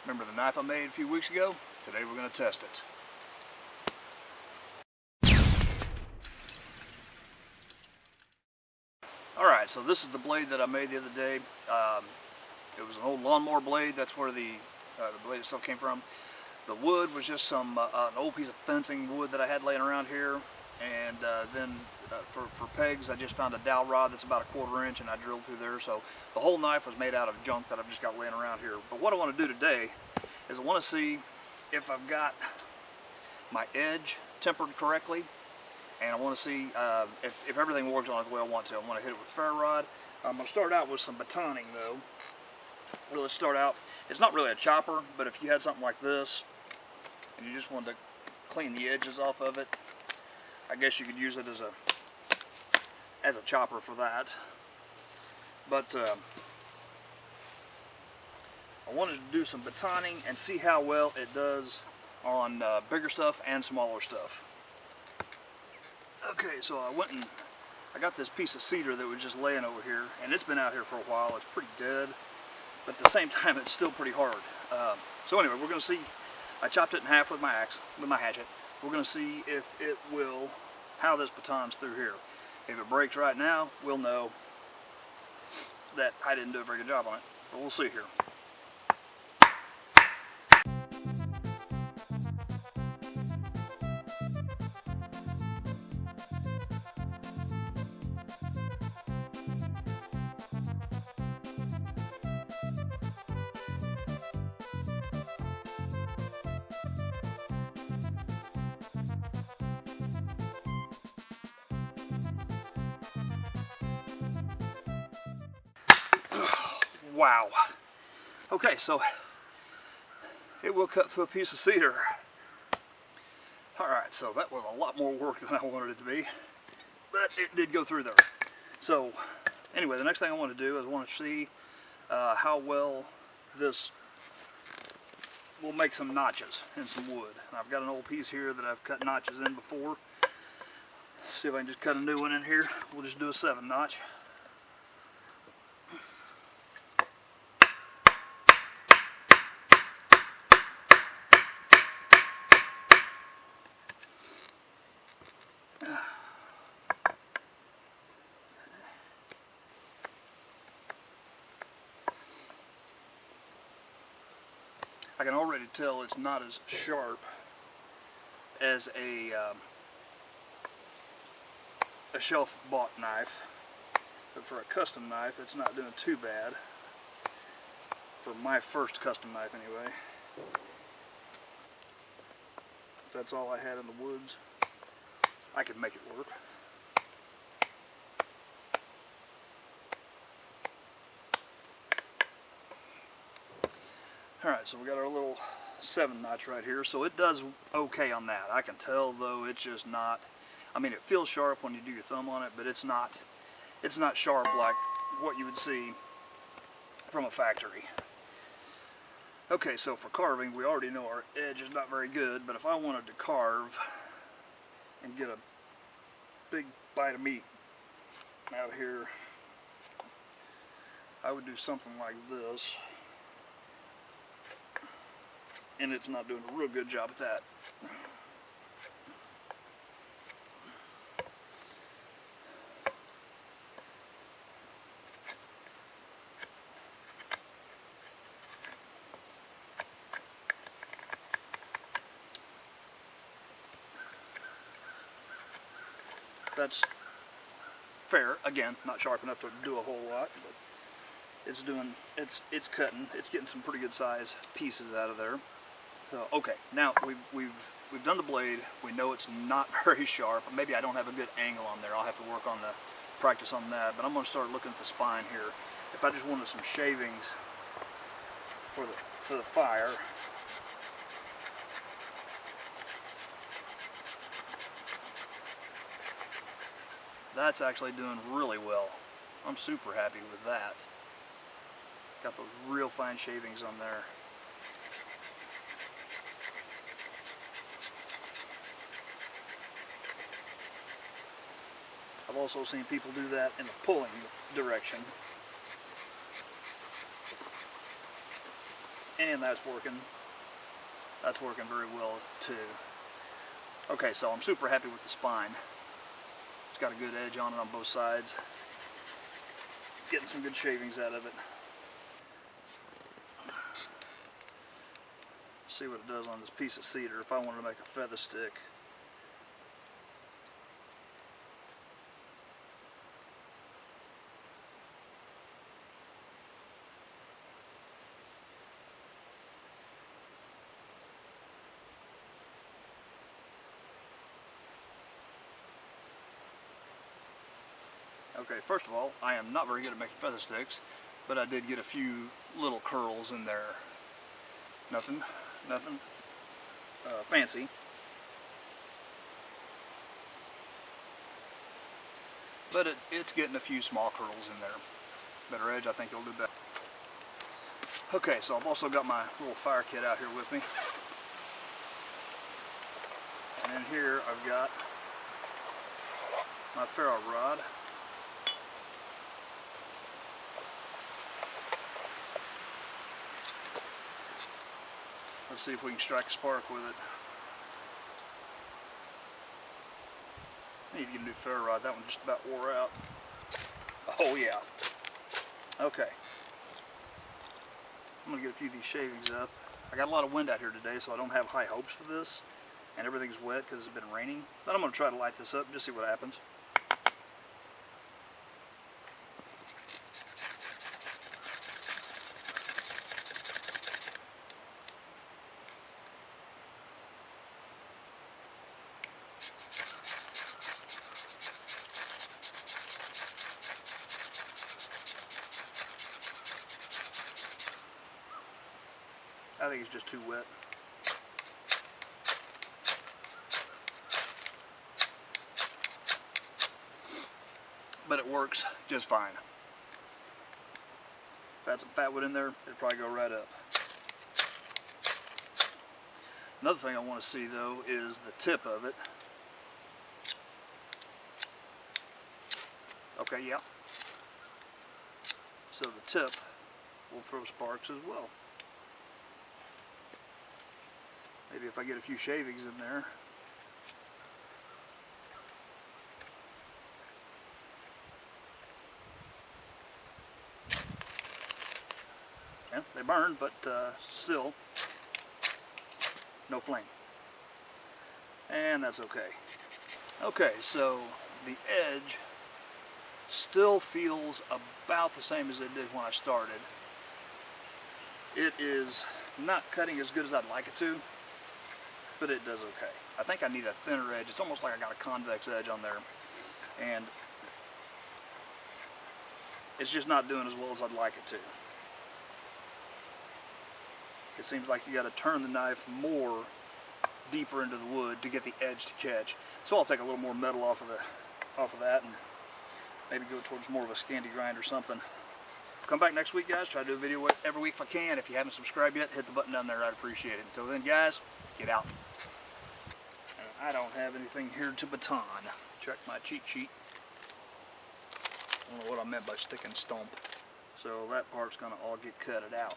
Remember the knife I made a few weeks ago? Today we're going to test it. Alright, so this is the blade that I made the other day. It was an old lawnmower blade. That's where the blade itself came from. The wood was just some an old piece of fencing wood that I had laying around here. And then for pegs, I just found a dowel rod that's about 1/4 inch, and I drilled through there. So the whole knife was made out of junk that I've just got laying around here. But what I want to do today is I want to see if I've got my edge tempered correctly, and I want to see if everything works on it the way I want to. I want to hit it with ferro rod. I'm going to start out with some batoning though. Well, let's start out. It's not really a chopper, but if you had something like this and you just wanted to clean the edges off of it, I guess you could use it as a chopper for that. But I wanted to do some batoning and see how well it does on bigger stuff and smaller stuff. Okay, so I got this piece of cedar that was just laying over here, and it's been out here for a while. It's pretty dead, but at the same time it's still pretty hard. So anyway, we're going to see. I chopped it in half with my axe, with my hatchet. We're going to see if it will, how this batons through here. If it breaks right now, we'll know that I didn't do a very good job on it, but we'll see here. Wow. Okay, so it will cut through a piece of cedar. Alright, so that was a lot more work than I wanted it to be, but it did go through there. So anyway, the next thing I want to do is I want to see how well this will make some notches in some wood. And I've got an old piece here that I've cut notches in before. See if I can just cut a new one in here. We'll just do a 7 notch. I can already tell it's not as sharp as a shelf-bought knife, but for a custom knife, it's not doing too bad. For my first custom knife, anyway. If that's all I had in the woods, I could make it work. Alright, so we got our little 7 notch right here, so it does okay on that. I can tell though it's just not, I mean it feels sharp when you do your thumb on it, but it's not sharp like what you would see from a factory. Okay, so for carving, we already know our edge is not very good, but if I wanted to carve and get a big bite of meat out here, I would do something like this. And it's not doing a real good job at that. That's fair. Again, not sharp enough to do a whole lot, but it's doing, it's cutting. It's getting some pretty good size pieces out of there. So, okay, now we've done the blade. We know it's not very sharp. Maybe I don't have a good angle on there. I'll have to work on the practice on that. But I'm going to start looking at the spine here. If I just wanted some shavings for the fire, that's actually doing really well. I'm super happy with that. Got those real fine shavings on there. I've also seen people do that in the pulling direction. And that's working. That's working very well too. Okay, so I'm super happy with the spine. It's got a good edge on it on both sides. Getting some good shavings out of it. See what it does on this piece of cedar if I wanted to make a feather stick. Okay, first of all, I am not very good at making feather sticks, but I did get a few little curls in there. Nothing fancy. But it's getting a few small curls in there. Better edge, I think it'll do better. Okay, so I've also got my little fire kit out here with me. And in here I've got my ferro rod. Let's see if we can strike a spark with it. I need to get a new ferro rod. That one just about wore out. Oh yeah. Okay. I'm going to get a few of these shavings up. I got a lot of wind out here today, so I don't have high hopes for this. And everything's wet because it's been raining. But I'm going to try to light this up and just see what happens. I think it's just too wet. But it works just fine. If I had some fat wood in there, it'd probably go right up. Another thing I want to see though is the tip of it. Okay, yeah. So the tip will throw sparks as well. Maybe if I get a few shavings in there. Yeah, they burn, but still no flame. And that's okay. Okay, so the edge still feels about the same as it did when I started. It is not cutting as good as I'd like it to, but it does okay. I think I need a thinner edge. It's almost like I got a convex edge on there, and it's just not doing as well as I'd like it to. It seems like you got to turn the knife more deeper into the wood to get the edge to catch. So I'll take a little more metal off of that and maybe go towards more of a Scandi grind or something. Come back next week, guys. Try to do a video every week if I can. If you haven't subscribed yet, hit the button down there. I'd appreciate it. Until then, guys, get out. And I don't have anything here to baton. Check my cheat sheet. I don't know what I meant by stick and stump. So that part's going to all get cutted out.